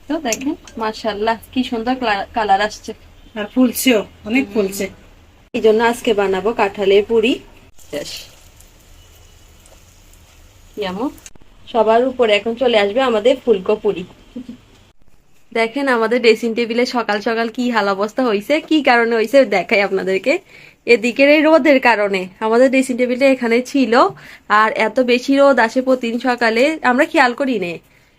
তো দেখেন মাশাআল্লাহ কি সুন্দর কালার আসছে, আর ফুলছেও, অনেক ফুলছে। এই জন্য আজকে বানাবো কাঁঠালের পুরি। ব্যাস, যেমন সবার উপরে এখন চলে আসবে আমাদের ফুলকো পুরি। দেখেন আমাদের ড্রেসিং টেবিলে সকাল সকাল কি হাল অবস্থা হয়েছে, কি কারণে হয়েছে দেখাই আপনাদেরকে। এদিকের এই রোদের কারণে আমাদের ড্রেসিং টেবিলটা এখানে ছিল, আর এত বেশি রোদ আসে প্রতিদিন সকালে, আমরা খেয়াল করি নে।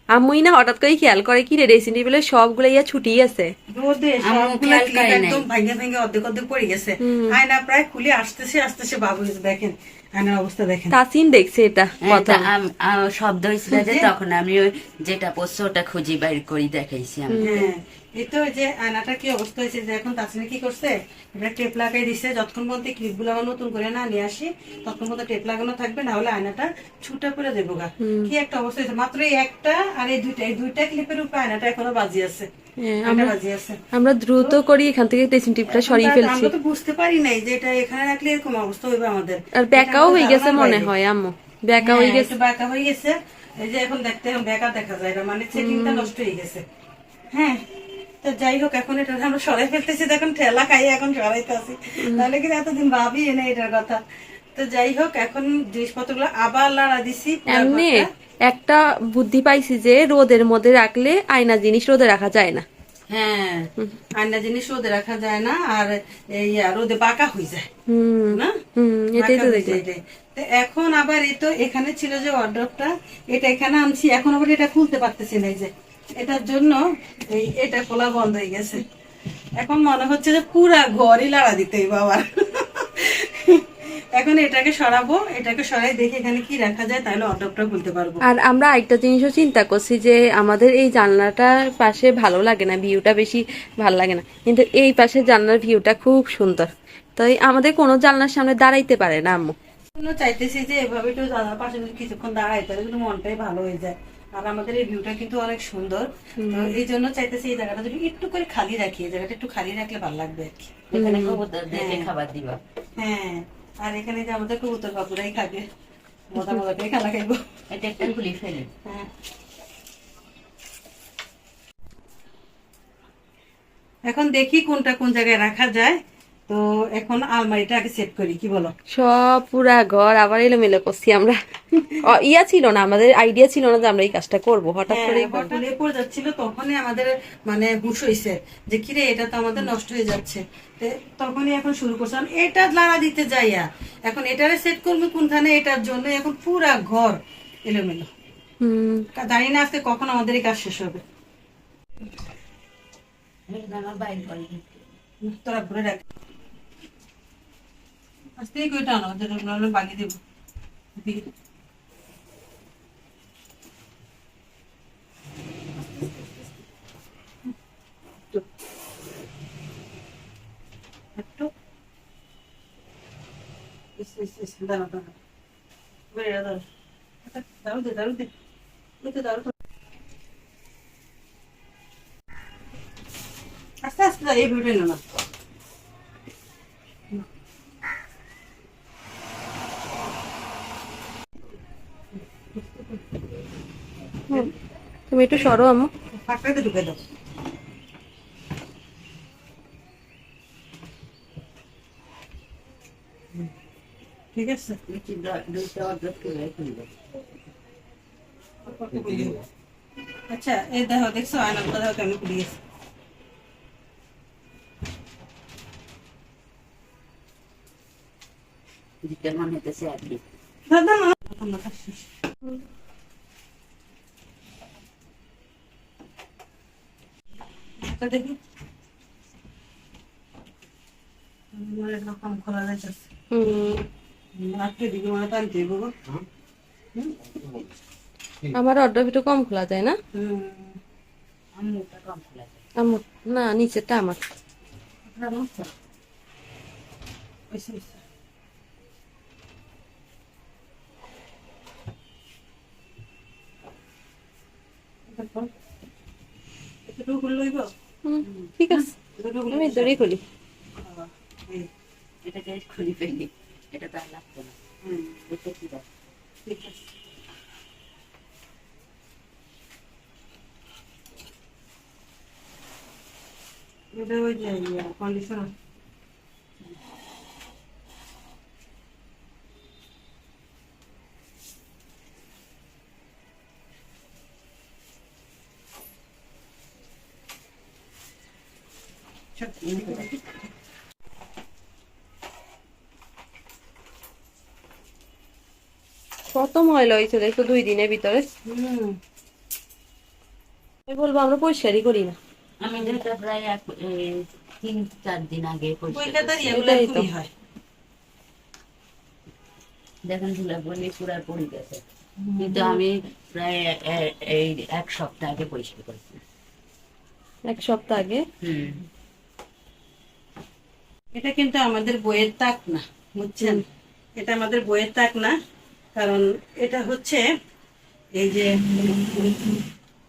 আম্মুই না হঠাৎ করে খেয়াল করে কি রে ড্রেসিং টেবিলে সবগুলো ইয়া ছুটি আছে। রোদে আম্মু সবগুলা খেয়াল ক্লিপ করে নাই। একদম ভাঙে ভাঙে অর্ধেক অর্ধেক পড়ে গেছে। আয়না প্রায় খুলে আসতেছে আসতেছে বাবু, এই যে দেখেন আয়নার অবস্থা দেখেন। তাসিন দেখছে এটা এটা প্রথম। শব্দ হয়েছিল যে তখন আমি ওই যেটা পড়ছে ওটা খুঁজি বাইর করি দেখাইছি আমি। হ্যাঁ, এই তো ওই যে আয়নাটা কি অবস্থা হয়েছে, যে এখন তাসিনে কি করছে, এটা টেপ লাগাই দিছে। যতক্ষণ পর্যন্ত ক্লিপ গুলো আবার নতুন করে না নিয়ে আসি ততক্ষণ পর্যন্ত টেপ লাগানো থাকবে, না হলে আয়নাটা ছুটা করে দেবো গা। কি একটা অবস্থা হয়েছে, মাত্র এই একটা আর এই দুইটা ক্লিপের উপর আয়নাটা এখনো বাজি আছে। হ্যাঁ, আয়নাটা বাজি আছে। আমরা দ্রুত করি এখান থেকে ড্রেসিং টেবিলটা সরিয়ে ফেলছি। আমরা তো বুঝতে পারি নাই যে এটা এখানে রাখলে এরকম অবস্থা হইবে আমাদের। আর এটা ব্যাকাও আমাদের হয়ে গেছে ধারণার মনে বাইরে। হয় আম্মু, ব্যাকা হ্যাঁ, হয়ে গেছে। একটু বাঁকা হয়ে গেছে। এই যে এখন দেখতে এখন বেকা দেখা যায় না, মানে চেকিংটা নষ্ট হয়ে গেছে। হ্যাঁ, তো যাই হোক এখন এটা আমরা সরাই ফেলতেছি, দেখুন ঠেলা খাইয়ে এখন সরাইতে আছি, তাহলে কিন্তু এতদিন ভাবি এনে এটার কথা। তো যাই হোক এখন জিনিসপত্রগুলো আবার লাড়া দিছি পুরা এমনি ঘরটা। একটা বুদ্ধি পাইছি যে রোদের মধ্যে রাখলে আয়না জিনিস রোদে রাখা যায় না। হ্যাঁ, আয়না জিনিস রোদে রাখা যায় না, আর এই রোদে বাঁকা হয়ে যায় হুম না। এটাই বাঁকা তো হয়ে দেখলাম। যায় এটাই। তো এখন আবার এই তো এখানে ছিল যে ওয়ার্ড্রপটা, এটা এখানে আনছি, এখন আবার এটা খুলতে পারতেছি না। এই যে এটার জন্য এটা খোলা বন্ধ হয়ে গেছে। এখন মনে হচ্ছে যে পুরা ঘরই লাড়া দিতে হইব আবার। এখন এটাকে সরাবো, এটাকে সরাই দেখি এখানে কি রাখা যায়, তাহলে ওয়ার্ড্রপটা খুলতে পারবো। আর আমরা একটা জিনিসও চিন্তা করছি যে আমাদের এই জানলাটার পাশে ভালো লাগে না, ভিউটা বেশি ভালো লাগে না, কিন্তু এই পাশে জানলার ভিউটা খুব সুন্দর। তাই আমাদের কোনো জানলার সামনে দাঁড়াইতে পারে না আম্মু। জন্য চাইতেছি যে এভাবে একটু দাদার পাশে যদি কিছুক্ষণ দাঁড়াই তাহলে কিন্তু মনটাই ভালো হয়ে যায়। আর আমাদের এই ভিউটা কিন্তু অনেক সুন্দর, তো এই জন্য চাইতেছি এই জায়গাটা যদি একটু করে খালি রাখি, এই জায়গাটা একটু খালি রাখলে ভালো লাগবে আর কি। এখানে কবুতর দেখে খাবার দিবা। হ্যাঁ, আর এখানে যে আমাদের কবুতর বাবুরাই খাবে, মজা মজা করে খানা খাইবো। এটা একটা খুলি ফেলে। হ্যাঁ, এখন দেখি কোনটা কোন জায়গায় রাখা যায়। তো এখন আলমারিটা আগে সেট করি, কি বলো? সব পুরা ঘর আবার এলোমেলো করছি আমরা। ইয়া ছিল না, আমাদের আইডিয়া ছিল না যে আমরা এই কাজটা করব, হঠাৎ হ্যাঁ, করে হঠাৎ পড়ে যাচ্ছিল, তখনই আমাদের মানে হুঁশ হইছে যে কিরে এটা তো আমাদের নষ্ট হয়ে যাচ্ছে। তো তখনই এখন শুরু করছিলাম এটা লাড়া দিতে যাইয়া, এখন এটারে সেট করবো কোনখানে, এটার জন্য এখন পুরা ঘর এলোমেলো। হুম জানি না আজকে কখন আমাদের এই কাজ শেষ হবে। বাইর করি। তোরা ঘুরে রাখ, আজকে কইটা আনো, নাহলে বানিয়ে দেবো। একটু দাঁড়া দাঁড়া, বেড়ে দাঁড়া, দাঁড়ু দে দাঁড়ু দে, ওই তো দাঁড়ু। আস্তে আস্তে যা, এই ভিডিও না। তুমি একটু সরো আম্মু। ফাঁকটাতে ঢুকে দাও। ঠিক আছে, দুইটা অর্ডার করে ফেলবে। আচ্ছা এই দেখো, দেখছো আয়নাটা দেখো কেমন খুলে গেছে। দিতে মনে হইতেছে আর কি। দাদা না আমরা খাচ্ছি। এটা দেখি আমার এরকম খোলা যাচ্ছে। রাত্রে দিকে মানে টানতে গো। আমার অর্ডার একটু কম খোলা যায় না আম্মুটা কম খোলা যায়। আম্মু? না, নিচেরটা আমার। ঠিক আছে, আমি দড়ি খুলি। এটাকে খুলি ফেলি, এটা তো আর লাগতো না। এটা কি দেখ, ঠিক আছে। এটা ওই যে কন্ডিশনার। কত ময়লা হয়েছে দেখো 2 দিনের ভিতরে। হুম। আমি বলবো আমরা পরিষ্কারই করি না। আমি যেটা প্রায় 3-4 দিন আগে পরিষ্কার কলকাতার করছি। এগুলো এটাই তো। খুবই হয়। দেখেন ধুলা পড়লে পুরা পড়ে গেছে, কিন্তু আমি প্রায় এই 1 সপ্তাহ আগে পরিষ্কার করছি। 1 সপ্তাহ আগে। হুম। এটা কিন্তু আমাদের বইয়ের তাক না, বুঝছেন? এটা আমাদের বইয়ের তাক না, কারণ এটা হচ্ছে এই যে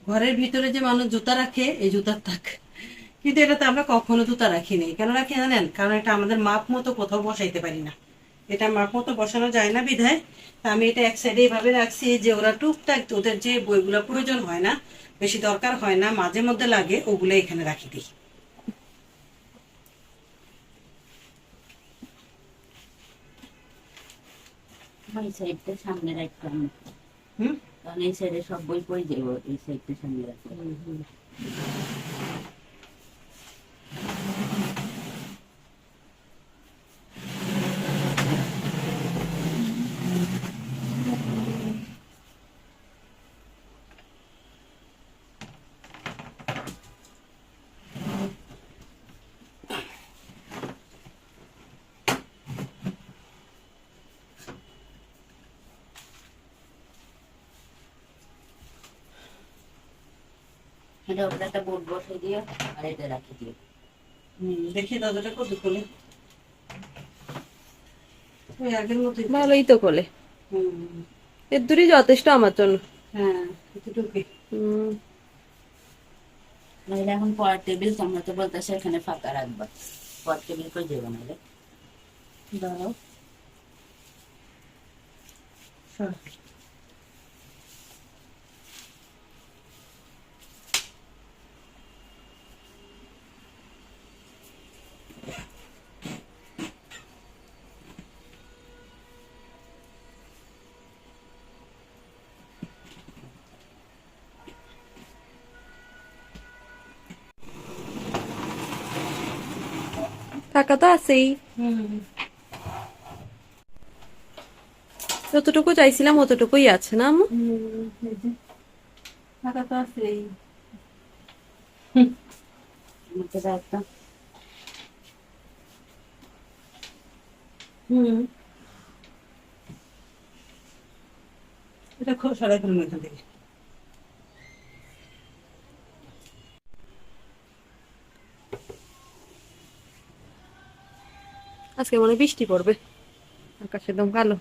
ঘরের ভিতরে যে মানুষ জুতা রাখে, এই জুতার তাক। কিন্তু এটাতে আমরা কখনো জুতা রাখি নাই। কেন রাখি জানেন? কারণ এটা আমাদের মাপ মতো কোথাও বসাইতে পারি না। এটা মাপ মতো বসানো যায় না বিধায় তা আমি এটা এক সাইডে এইভাবে রাখছি যে ওরা টুকটাক ওদের যে বইগুলো প্রয়োজন হয় না, বেশি দরকার হয় না, মাঝে মধ্যে লাগে, ওগুলো এখানে রাখি দিই। এই সাইডটা সামনে রাখতাম, হুম। কারণ এই সাইডে সব বই পড়ে যাবো, এই সাইডটা সামনে রাখতাম। এটা ওপরে একটা বোর্ড বসে দিও, আর এটা রাখি দিও। দেখি দাদাটা কত খুলে। ওই আগের মতোই। ভালোই তো করলে, হুম। এর দূরই যথেষ্ট আমার জন্য। হ্যাঁ, এতটুকুই। হুম। নাহলে এখন পড়ার টেবিল তোমরা তো বলতেছে এখানে ফাঁকা রাখবা, পড়ার টেবিল করে যাবো নাহলে। দাঁড়াও। সর। টাকা তো আছেই, হুম। যতটুকু চাইছিলাম অতটুকুই আছে না আম্মু? এই যে টাকা তো আছেই। আমাকে রাখতাম। হুম। এটা খুব সরাই ফেলুন এখান থেকে। আজকে মনে হয় বৃষ্টি পড়বে, আকাশ একদম কালো।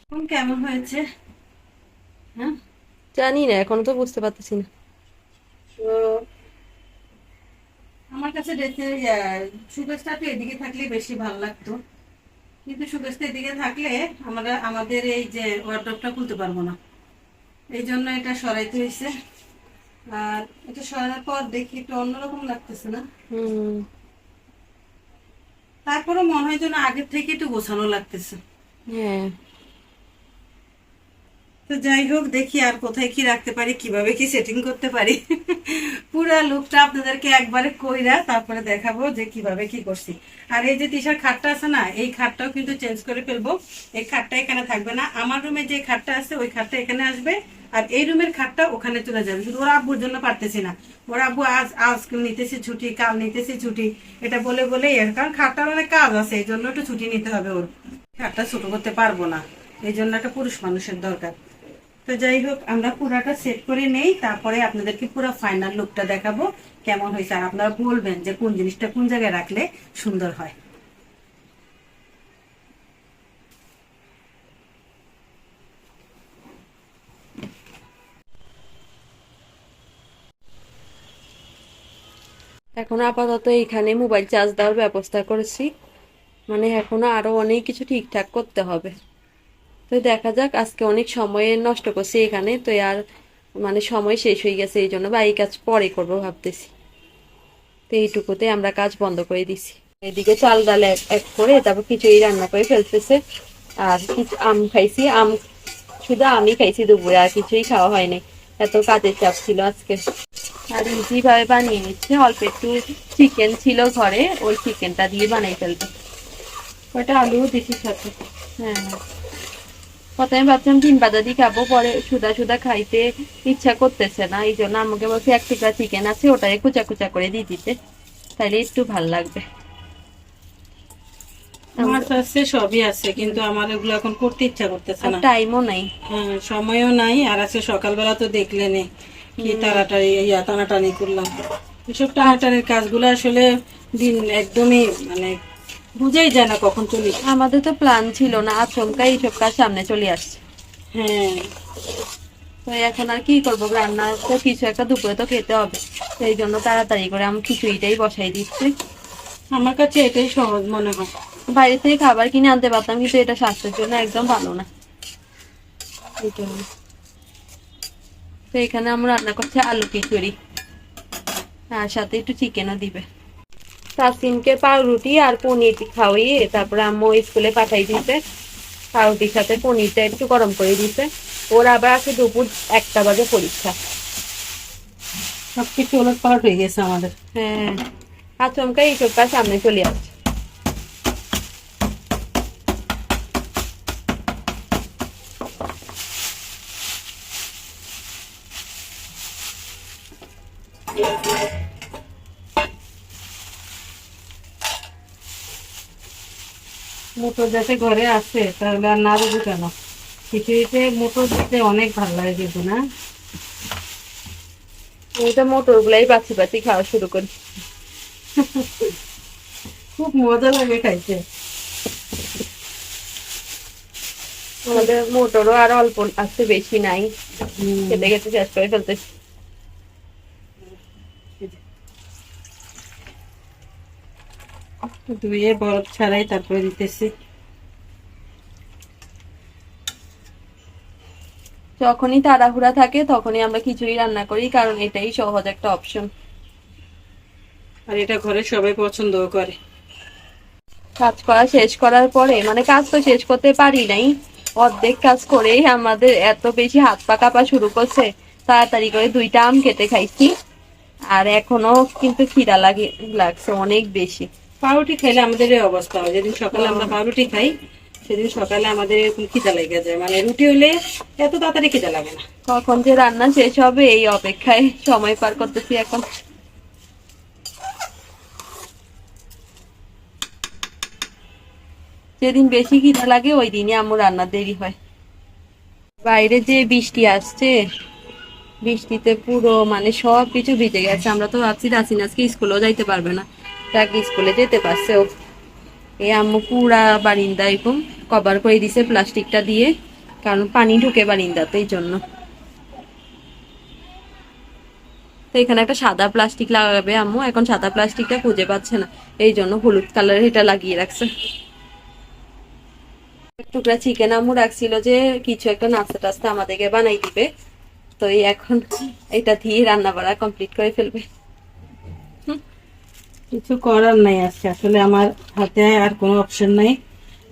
এখন কেমন হয়েছে? হ্যাঁ। জানি না, এখনো তো বুঝতে পারতেছি না। তো আমার কাছে সুকেশটা তো এদিকে থাকলে বেশি ভালো লাগতো, কিন্তু সুকেশটা এদিকে থাকলে আমরা আমাদের এই যে ওয়ার্ডরোবটা খুলতে পারবো না, এই জন্য এটা সরাইতে হয়েছে। আর এটা সরানোর পর দেখি একটু অন্যরকম লাগতেছে না? হুম। তারপরে মনে হয় যেন আগের থেকে একটু গোছানো লাগতেছে। হ্যাঁ। তো যাই হোক, দেখি আর কোথায় কি রাখতে পারি, কিভাবে কি সেটিং করতে পারি। পুরা লুকটা আপনাদেরকে একবারে কইরা তারপরে দেখাবো যে কিভাবে কি করছি। আর এই যে তিশার খাটটা আছে না, এই খাটটাও কিন্তু চেঞ্জ করে ফেলবো। এই খাটটা এখানে থাকবে না, আমার রুমে যে খাটটা আছে ওই খাটটা এখানে আসবে, আর এই রুমের খাটটা ওখানে চলে যাবে। শুধু ওর আব্বুর জন্য পারতেছি না, ওর আব্বু আজ আজ নিতেছি ছুটি, কাল নিতেছি ছুটি, এটা বলে বলেই কারণ খাটটার অনেক কাজ আছে, এই জন্য একটু ছুটি নিতে হবে ওর। খাটটা ছোট করতে পারবো না, এই জন্য একটা পুরুষ মানুষের দরকার। তো যাই হোক, আমরা পুরাটা সেট করে নেই, তারপরে আপনাদেরকে পুরো ফাইনাল লুকটা দেখাবো কেমন হয়েছে, আর আপনারা বলবেন যে কোন জিনিসটা কোন জায়গায় রাখলে সুন্দর হয়। এখন আপাতত এখানে মোবাইল চার্জ দেওয়ার ব্যবস্থা করেছি, মানে এখনো আরো অনেক কিছু ঠিকঠাক করতে হবে। তো দেখা যাক, আজকে অনেক সময় নষ্ট করছি এখানে, তো আর মানে সময় শেষ হয়ে গেছে, এই জন্য বা এই কাজ পরে করবো ভাবতেছি। তো এইটুকুতে আমরা কাজ বন্ধ করে দিছি। এদিকে চাল ডাল এক এক করে তারপর খিচুড়ি রান্না করে ফেলতেছে। আর কিছু আম খাইছি, আম শুধু আমি খাইছি দুপুরে, আর কিছুই খাওয়া হয়নি, এত কাজের চাপ ছিল আজকে। আর ইজি ভাবে বানিয়ে নিচ্ছে, অল্প একটু চিকেন ছিল ঘরে, ওই চিকেনটা দিয়ে বানাই ফেলবে। কয়টা আলু দিছি সাথে। হ্যাঁ, প্রথমে ভাবছিলাম 3 পাতা দিয়ে খাবো, পরে সুদা সুদা খাইতে ইচ্ছা করতেছে না, এই জন্য আমাকে বলছি 1 টুকরা চিকেন আছে ওটাকে কুচা কুচা করে দিয়ে দিতে, তাহলে একটু ভাল লাগবে। মাছ আছে, সবই আছে, কিন্তু আমার এগুলো এখন করতে ইচ্ছা করতেছে আর না। টাইমও নাই। হ্যাঁ, সময়ও নাই। আর আছে সকালবেলা তো দেখলেনি কি তাড়াতাড়ি টানাটানি করলাম। এসব টানাটানির কাজগুলো আসলে দিন একদমই মানে বুঝাই যায় না কখন চলি। আমাদের তো প্ল্যান ছিল না, আচমকা এইসব কাজ সামনে চলে আসছে। হ্যাঁ, তো এখন আর কি করবো, রান্না তো কিছু একটা দুপুরে তো খেতে হবে, সেই জন্য তাড়াতাড়ি করে আমি খিচুড়িটাই বসাই দিচ্ছি। আমার কাছে এটাই সহজ মনে হয়। বাইরে থেকে খাবার কিনে আনতে পারতাম, কিন্তু এটা স্বাস্থ্যের জন্য একদম ভালো না, এই জন্য। তো এখানে আমরা রান্না করছি আলু খিচুড়ি, আর সাথে একটু চিকেনও দিবে। তাসিমকে পাউরুটি আর পনির খাওয়িয়ে তারপরে আম্মু স্কুলে পাঠাই দিতে। পাউরুটির সাথে পনিরটা একটু গরম করে দিতে। ওর আবার আছে দুপুর 1টা বাজে পরীক্ষা। সবকিছু ওলট পালট হয়ে গেছে আমাদের। হ্যাঁ, আচমকা এইসব কাজ সামনে চলে আসছে। মোটর যাতে ঘরে আছে তাহলে আর না দেবো কেন? খিচুড়িতে মোটর দিতে অনেক ভালো লাগে কিন্তু, না? আমি তো মোটর গুলাই বাছি বাছি খাওয়া শুরু করি। খুব মজা লাগে খাইতে। আমাদের মোটরও আর অল্প আছে, বেশি নাই, খেতে খেতে শেষ করে ফেলতেছি। ধুয়ে বরফ ছাড়াই তারপরে দিতেছি। যখনই তাড়াহুড়া থাকে তখনই আমরা খিচুড়ি রান্না করি, কারণ এটাই সহজ একটা অপশন। আর এটা ঘরে সবাই পছন্দও করে। কাজ করা শেষ করার পরে, মানে কাজ তো শেষ করতে পারি নাই, অর্ধেক কাজ করেই আমাদের এত বেশি হাত পা কাঁপা শুরু করছে, তাড়াতাড়ি করে 2টা আম কেটে খাইছি। আর এখনো কিন্তু খিদা লাগছে অনেক বেশি। পাউরুটি খাইলে আমাদের এই অবস্থা হয়। যেদিন সকালে আমরা পাউরুটি খাই সেদিন সকালে আমাদের এরকম খিদা লেগে যায়, মানে রুটি হইলে এত তাড়াতাড়ি খিদা লাগে না। কখন যে রান্না শেষ হবে এই অপেক্ষায় সময় পার করতেছি এখন। যেদিন বেশি খিদা লাগে ওই দিনই আমার রান্না দেরি হয়। বাইরে যে বৃষ্টি আসছে, বৃষ্টিতে পুরো মানে সব কিছু ভিজে গেছে। আমরা তো ভাবছি রাসিন আজকে স্কুলেও যাইতে পারবে না, তাকে স্কুলে যেতে পারছে ও। এই আম্মু পুরা বারিন্দা এরকম কভার করে দিছে প্লাস্টিকটা দিয়ে, কারণ পানি ঢুকে বারিন্দাতে, এই জন্য। তো এখানে একটা সাদা প্লাস্টিক লাগাবে আম্মু, এখন সাদা প্লাস্টিকটা খুঁজে পাচ্ছে না, এই জন্য হলুদ কালারের এটা লাগিয়ে রাখছে। টুকরা চিকেন আম্মু রাখছিল যে কিছু একটা নাস্তা টাস্তা আমাদেরকে বানাই দিবে, তো এই এখন এটা দিয়ে রান্না বাড়া কমপ্লিট করে ফেলবে। কিছু করার নাই আজকে, আসলে আমার হাতে আর কোনো অপশন নাই।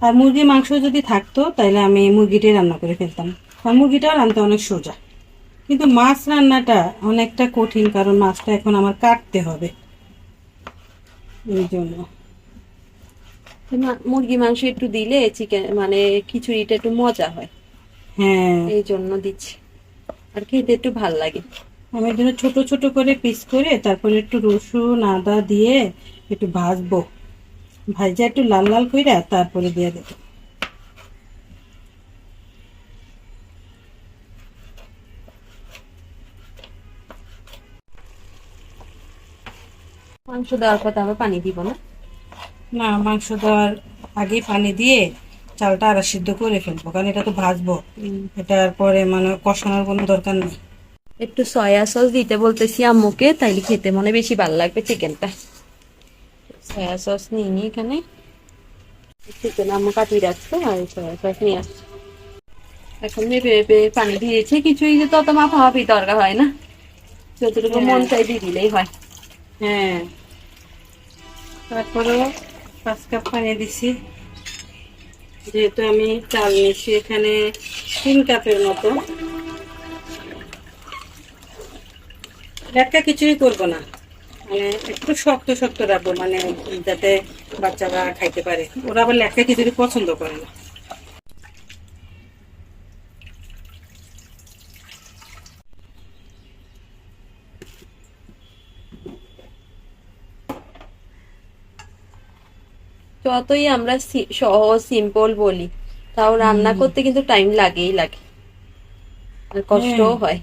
আর মুরগি মাংস যদি থাকতো তাহলে আমি মুরগিটাই রান্না করে ফেলতাম, আর মুরগিটাও রান্নাতে অনেক সোজা। কিন্তু মাছ রান্নাটা অনেকটা কঠিন, কারণ মাছটা এখন আমার কাটতে হবে, এই জন্য। মুরগি মাংস একটু দিলে চিকেন মানে খিচুড়িটা একটু মজা হয়, হ্যাঁ, এই জন্য দিচ্ছি, আর খেতে একটু ভাল লাগে। আমি এর জন্য ছোট ছোট করে পিস করে তারপরে একটু রসুন আদা দিয়ে একটু ভাজবো, ভাজা একটু লাল লাল করে তারপরে দিয়ে দেবো। মাংস দেওয়ার পর তারপর পানি দিব না? না, মাংস দেওয়ার আগেই পানি দিয়ে চালটা আরো সিদ্ধ করে ফেলবো, কারণ এটা তো ভাজবো। এটার পরে মানে কষানোর কোনো দরকার নেই। একটু সয়া সস দিতে বলতেছি আম্মুকে, তাইলে খেতে মনে বেশি ভালো লাগবে চিকেনটা। সয়া সস নিয়ে নি এখানে, চিকেন আম্মু কাটিয়ে রাখছে, আর সয়া সস নিয়ে আসছে। এখন মেপে মেপে পানি দিয়েছে, কিছুই যে তত মাপামাপি দরকার হয় না, যতটুকু মন চাই দিয়ে দিলেই হয়। হ্যাঁ, তারপরেও 5 কাপ পানি দিছি, যেহেতু আমি চাল নিয়েছি এখানে 3 কাপের মতো। একটা কিছুই করবো না, মানে একটু শক্ত শক্ত রাখবো, মানে যাতে বাচ্চারা খাইতে পারে। ওরা আবার লেটকা খিচুড়ি পছন্দ করে না। যতই আমরা সহজ সিম্পল বলি, তাও রান্না করতে কিন্তু টাইম লাগেই লাগে, আর কষ্টও হ্যাঁ। হয়।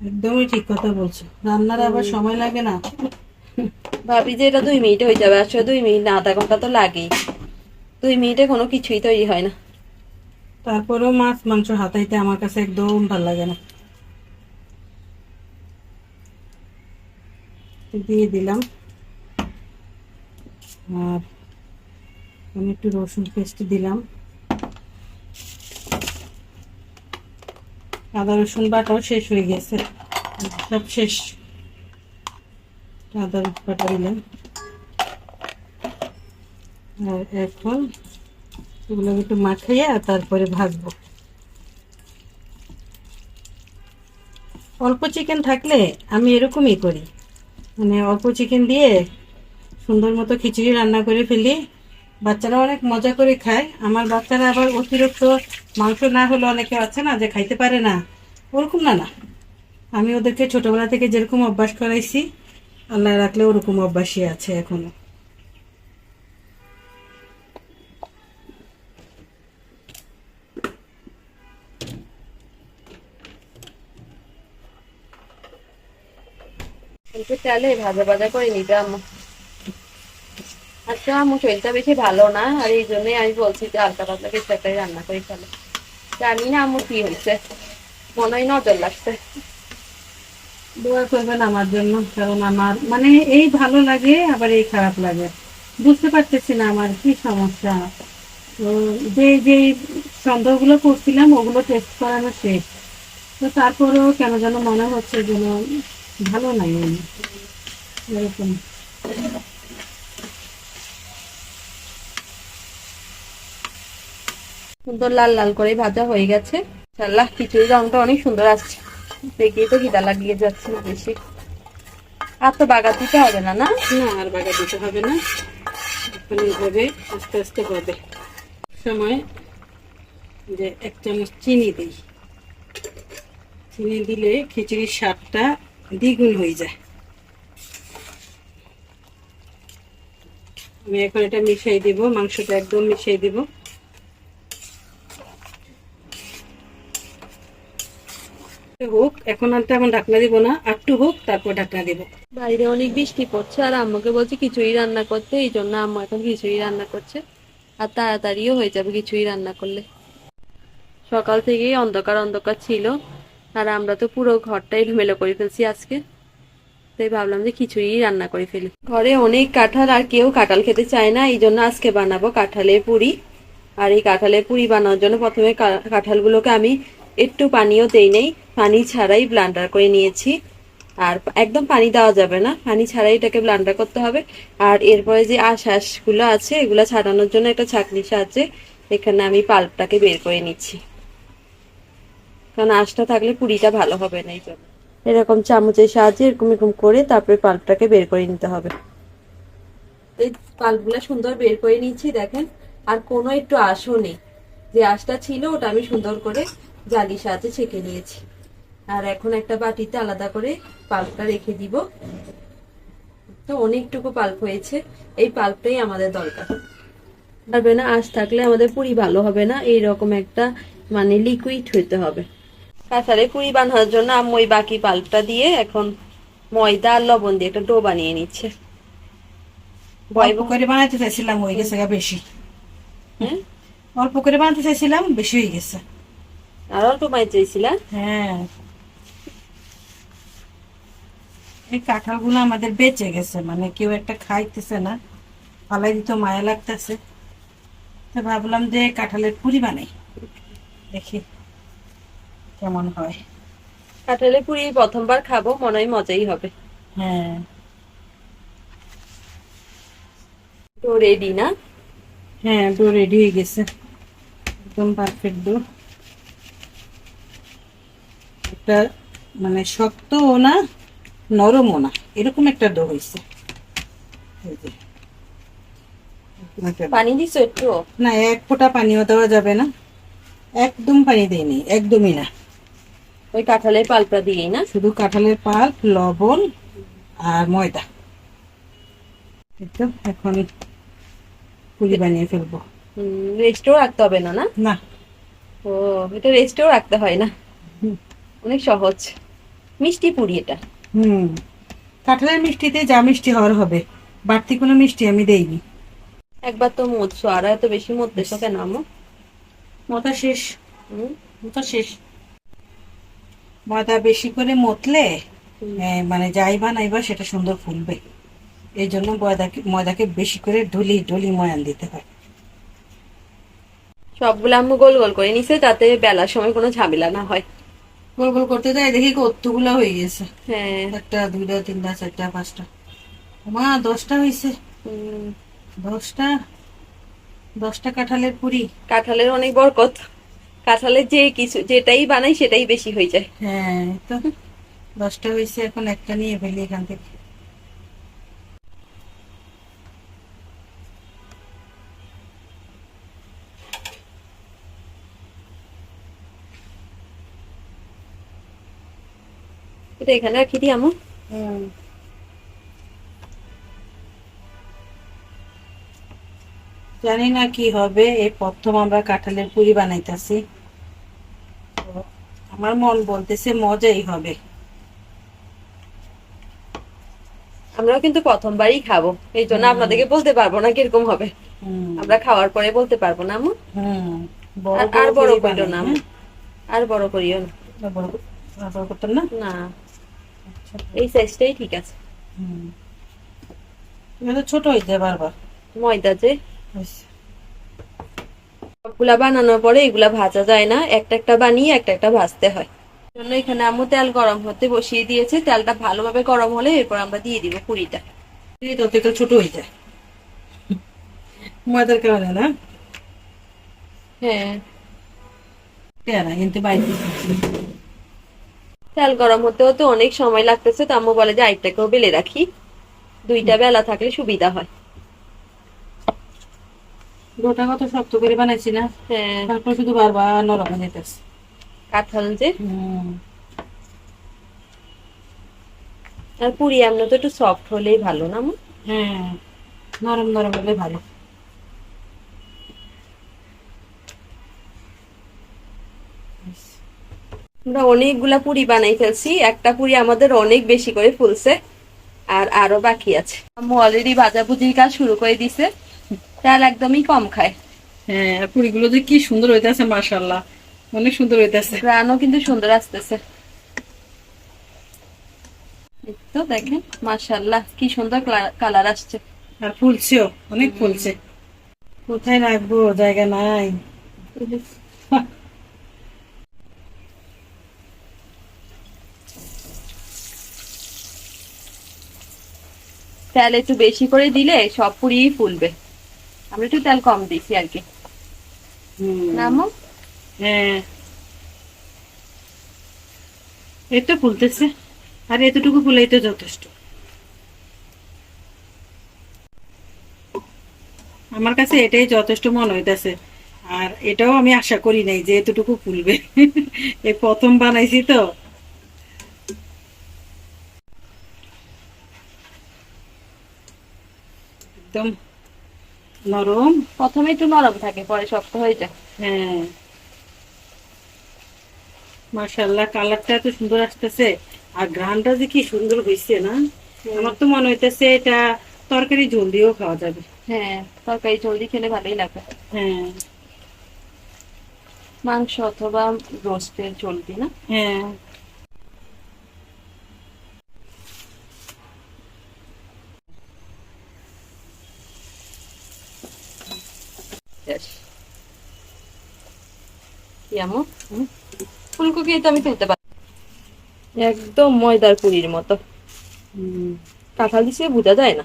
একদমই ঠিক কথা বলছো, রান্নার আবার সময় লাগে না। ভাবি যে এটা 2 মিনিটে হয়ে যাবে, আসলে 2 মিনিট না, আধা ঘন্টা তো লাগেই। 2 মিনিটে কোনো কিছুই তৈরি হয় না। তারপরেও মাছ মাংস হাতাইতে আমার কাছে একদম ভালো লাগে না। দিয়ে দিলাম, আর আমি একটু রসুন পেস্ট দিলাম। আদা রসুন বাটাও শেষ হয়ে গেছে, সব শেষ। আদা রসুন বাটা দিলাম, আর এখন এগুলো একটু মাখাইয়া তারপরে ভাজবো। অল্প চিকেন থাকলে আমি এরকমই করি, মানে অল্প চিকেন দিয়ে সুন্দর মতো খিচুড়ি রান্না করে ফেলি। বাচ্চারা অনেক মজা করে খায়। আমার বাচ্চারা আবার অতিরিক্ত মাংস না হলে অনেকে আছে না যে খাইতে পারে না, ওরকম না। না, আমি ওদেরকে ছোটবেলা থেকে যেরকম অভ্যাস করাইছি, আল্লাহ রাখলে ওরকম অভ্যাসই আছে এখনো। কিন্তু চালে ভাজা ভাজা করে নিতে আম্মু। আচ্ছা, আম্মু শরীরটা বেশি ভালো না, আর এই জন্যই আমি বলছি যে হালকা পাতলা কিছু একটাই রান্না করে ফেলে। জানি না আম্মু কি হয়েছে, মনে হয় নজর লাগছে। দোয়া করবেন আমার জন্য, কারণ আমার মানে এই ভালো লাগে আবার এই খারাপ লাগে, বুঝতে পারতেছি না আমার কি সমস্যা। তো যে যে সন্দেহগুলো করছিলাম ওগুলো টেস্ট করানো শেষ, তো তারপরেও কেন যেন মনে হচ্ছে যেন ভালো নাই আমি, এরকম। সুন্দর লাল লাল করে ভাজা হয়ে গেছে। ইনশাআল্লাহ খিচুড়ির রংটা অনেক সুন্দর আসছে, দেখেই তো খিদা লাগিয়ে যাচ্ছে বেশি। আর তো বাগার দিতে হবে না, না? না, আর বাগা দিতে হবে না, এখন এইভাবে আস্তে আস্তে হবে। সময় যে 1 চামচ চিনি দিই, চিনি দিলে খিচুড়ির স্বাদটা দ্বিগুণ হয়ে যায়। আমি এখন এটা মিশিয়ে দিব, মাংসটা একদম মিশিয়ে দিব। হোক, এখন আর তেমন ঢাকনা দিব না, একটু হোক তারপর ঢাকনা দিব। বাইরে অনেক বৃষ্টি পড়ছে, আর আম্মুকে বলছি খিচুড়ি রান্না করতে, এই জন্য আম্মু এখন খিচুড়ি রান্না করছে। আর তাড়াতাড়িও হয়ে যাবে খিচুড়ি রান্না করলে। সকাল থেকেই অন্ধকার অন্ধকার ছিল, আর আমরা তো পুরো ঘরটা এলোমেলো করে ফেলছি আজকে। তাই ভাবলাম যে খিচুড়ি রান্না করে ফেলি। ঘরে অনেক কাঁঠাল, আর কেউ কাঁঠাল খেতে চায় না, এই জন্য আজকে বানাবো কাঁঠালের পুরি। আর এই কাঁঠালের পুরি বানানোর জন্য প্রথমে কাঁঠালগুলোকে আমি একটু পানিও দেই নেই, পানি ছাড়াই ব্লান্ডার করে নিয়েছি। আর একদম পানি দেওয়া যাবে না, পানি ছাড়াই এটাকে ব্লান্ডার করতে হবে। আর এরপরে যে আঁশগুলো আছে এগুলো ছাড়ানোর জন্য একটা ছাঁকনির সাহায্যে এখানে আমি পাল্পটাকে বের করে নিচ্ছি, কারণ আঁশটা থাকলে পুরিটা ভালো হবে না, এই জন্য এরকম চামচের সাহায্যে এরকম এরকম করে তারপরে পাল্পটাকে বের করে নিতে হবে। এই পাল্পগুলো সুন্দর বের করে নিচ্ছি, দেখেন। আর কোনো একটু আঁশও নেই, যে আঁশটা ছিল ওটা আমি সুন্দর করে জালির সাহায্যে ছেঁকে নিয়েছি। আর এখন একটা বাটিতে আলাদা করে পাল্পটা রেখে দিব। তো অনেকটুকু পাল্প হয়েছে, এই পাল্পটাই আমাদের দরকার। পারবে না, আঁশ থাকলে আমাদের পুরি ভালো হবে না, এইরকম একটা মানে লিকুইড হইতে হবে। কাঁঠালের পুরি বানানোর জন্য আম্মু ওই বাকি পাল্পটা দিয়ে এখন ময়দা আর লবণ দিয়ে একটা ডো বানিয়ে নিচ্ছে। অল্প করে বানাতে চাইছিলাম, হয়ে গেছে বেশি। হ্যাঁ, অল্প করে বানাতে চাইছিলাম, বেশি হয়ে গেছে। আর অল্প মাই চাইছিলা? হ্যাঁ, এই কাঁঠালগুলো আমাদের বেঁচে গেছে, মানে কেউ একটা খাইতেছে না, ফালাই দিতে মায়া লাগতেছে। তো ভাবলাম যে কাঁঠালের পুরি বানাই। দেখি কেমন হয়। কাঁঠালের পুরি এই প্রথমবার খাবো, মনে হয় মজাই হবে। হ্যাঁ, তো রেডি না? হ্যাঁ, ডো রেডি হয়ে গেছে, একদম পারফেক্ট ডো। একটা মানে শক্তও না নরমও না, এরকম একটা ডো হয়েছে। এই যে, এরকম একটা dough। পানি দিছো একটু? না, এক ফোঁটা পানিও দেওয়া যাবে না, একদম পানি দেয়নি, একদমই না। ওই কাঁঠালের পাল্পটা দিয়েই না? শুধু কাঁঠালের পাল্প, লবণ আর ময়দা। এই তো, এখন পুরি বানিয়ে ফেলবো। রেস্টেও রাখতে হবে না? না, না। ও, এটা রেস্টেও রাখতে হয় না, হুম। অনেক সহজ। মিষ্টি পুরি এটা। হুম, কাঁঠালের মিষ্টিতে যা মিষ্টি হওয়ার হবে, বাড়তি কোনো মিষ্টি আমি দেইনি। একবার তো মরছো, আর এত বেশি মরতেছো কেন আম্মু? মতা শেষ, হুম, মতা শেষ। ময়দা বেশি করে মতলে মানে যাই বানাইবা সেটা সুন্দর ফুলবে। এই জন্য ময়দাকে বেশি করে ঢলি ঢলি ময়ান দিতে হয়। সবগুলো আম্মু গোল গোল করে নিছে, যাতে বেলার সময় কোনো ঝামেলা না হয়। গোল গোল করতে যাই দেখি কতগুলা হয়ে গেছে। হ্যাঁ। একটা, দুইটা, তিনটা, চারটা, পাঁচটা, মা 10টা হয়েছে। হুম, 10টা, 10টা কাঁঠালের পুরি। কাঁঠালের অনেক বরকত। কাঁঠালের যে কিছু যেটাই বানাই সেটাই বেশি হয়ে যায়। হ্যাঁ, এই তো 10টা হয়েছে, এখন একটা নিয়ে ফেলি এখান থেকে। এটা এখানে রাখি দিই আম্মু। হুম, জানি না কি হবে, এই প্রথম আমরা কাঁঠালের পুরি বানাইতেছি। আমার মন বলতেছে মজাই হবে। আমরাও কিন্তু প্রথমবারই খাবো, এই জন্য আপনাদেরকে বলতে পারবো না কিরকম হবে। হুম, আমরা খাওয়ার পরে বলতে পারবো না আম্মু। হুম, বড় আর বড় পুরি করিও বানাই, না আম্মু, হ্যাঁ? আর বড় করিও না। বড় করতাম না। না, আচ্ছা। এই সাইজটাই ঠিক আছে। হুম, এটা তো ছোট হয়ে যায় বারবার। ময়দা যে, হয়েছে। সবগুলা বানানোর পরে এগুলা ভাজা যায় না, একটা একটা বানিয়ে একটা একটা ভাজতে হয়। জন্য এখানে আম্মু তেল গরম হতে বসিয়ে দিয়েছে, তেলটা ভালোভাবে গরম হলে এরপর আমরা দিয়ে দিব পুরিটা। এই তো এটা ছোট হয়ে যায় ময়দার কারণে না। হ্যাঁ, পেয়ারা কিন্তু বাইরে। তেল গরম হতে হতে অনেক সময় লাগতেছে, তো আম্মু বলে যে আরেকটাকেও বেলে রাখি, দুইটা বেলা থাকলে সুবিধা হয়। গোটা কত শক্ত করে বানাইছি না, হ্যাঁ, তারপর শুধু বারবার নরম হয়ে যেতেছে। কাঁঠাল যে। হুম, আর পুরি এমনি তো একটু সফট হলেই ভালো না আম্মু? হ্যাঁ, নরম নরম হলে ভালো। আমরা অনেকগুলা পুরি বানাই ফেলছি, একটা পুরি আমাদের অনেক বেশি করে ফুলছে, আর আরো বাকি আছে। আম্মু অলরেডি ভাজাভুজির কাজ শুরু করে দিছে, তেল একদমই কম খায়। হ্যাঁ, আর পুরিগুলো যে কি সুন্দর হইতেছে, মাশাআল্লাহ, অনেক সুন্দর হইতেছে। গ্রানও কিন্তু সুন্দর আসতেছে। এই তো দেখেন, মাশাআল্লাহ কি সুন্দর কালার আসছে। আর ফুলছেও, অনেক ফুলছে। কোথায় রাখবো, জায়গা নাই। তেল একটু বেশি করে দিলে সব পুরিই ফুলবে, আমরা একটু তেল কম দিছি আর কি। হুম, না আম্মু? হ্যাঁ, এই তো ফুলতেছে, আর এতটুকু ফুলেই তো যথেষ্ট। আমার কাছে এটাই যথেষ্ট মনে হইতেছে। আর এটাও আমি আশা করি নাই যে এতটুকু ফুলবে। এই প্রথম বানাইছি তো। একদম নরম। প্রথমে একটু নরম থাকে, পরে শক্ত হয়ে যায়। হ্যাঁ, মাশাআল্লাহ, কালারটা এত সুন্দর আসতেছে, আর ঘ্রাণটা যে কি সুন্দর হয়েছে না। আমার তো মনে হইতেছে এটা তরকারি ঝোল দিয়েও খাওয়া যাবে। হ্যাঁ, তরকারি জলদি খেলে ভালোই লাগে। হ্যাঁ, মাংস অথবা রোস্টের চলতি না? হ্যাঁ, Yes. এমন ফুলকপি তো আমি তুলতে পারি একদম ময়দার পুরির মতো। কাঁঠাল দিছে বোঝা যায় না,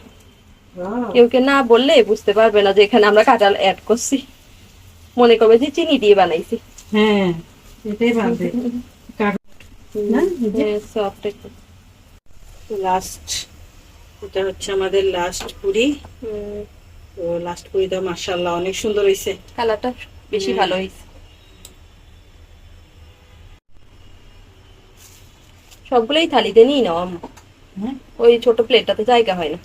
কেউ কে না বললে বুঝতে পারবে না যে এখানে আমরা কাঁঠাল অ্যাড করছি, মনে করবে যে চিনি দিয়ে বানাইছি। হ্যাঁ এটাই ভাববে। না সফট একটু। লাস্ট, এটা হচ্ছে আমাদের লাস্ট পুরি। তো লাস্ট পুরিটা মাশাআল্লাহ অনেক সুন্দর হয়েছে। কালারটা বেশি ভালো হয়েছে। সবগুলোই থালিতে নিয়ে নাও আম্মু, হ্যাঁ ওই ছোট প্লেটটাতে জায়গা হয় না।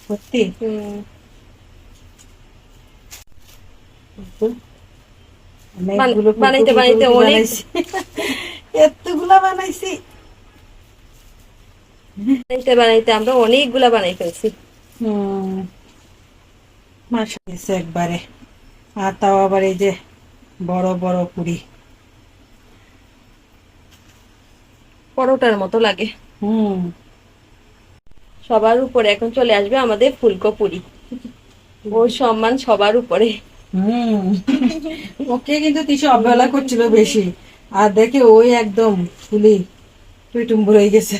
সত্যি অনেকগুলো বানাইতে বানাইতে ফুলকপি অনেক বানাইছি। এতগুলা বানাইছি। বানাইতে বানাইতে আমরা অনেকগুলা বানাই ফেলছি। মাশাআল্লাহ একবারে, আর তাও আবার এই যে বড় বড় পুরি। পরোটার মতো লাগে। হুম সবার উপরে এখন চলে আসবে আমাদের ফুলকপুরি, ওর সম্মান সবার উপরে। হুম ওকে কিন্তু তিশা অবহেলা করছিল বেশি, আর দেখে ওই একদম ফুলি টুইটুম্বুর হয়ে গেছে।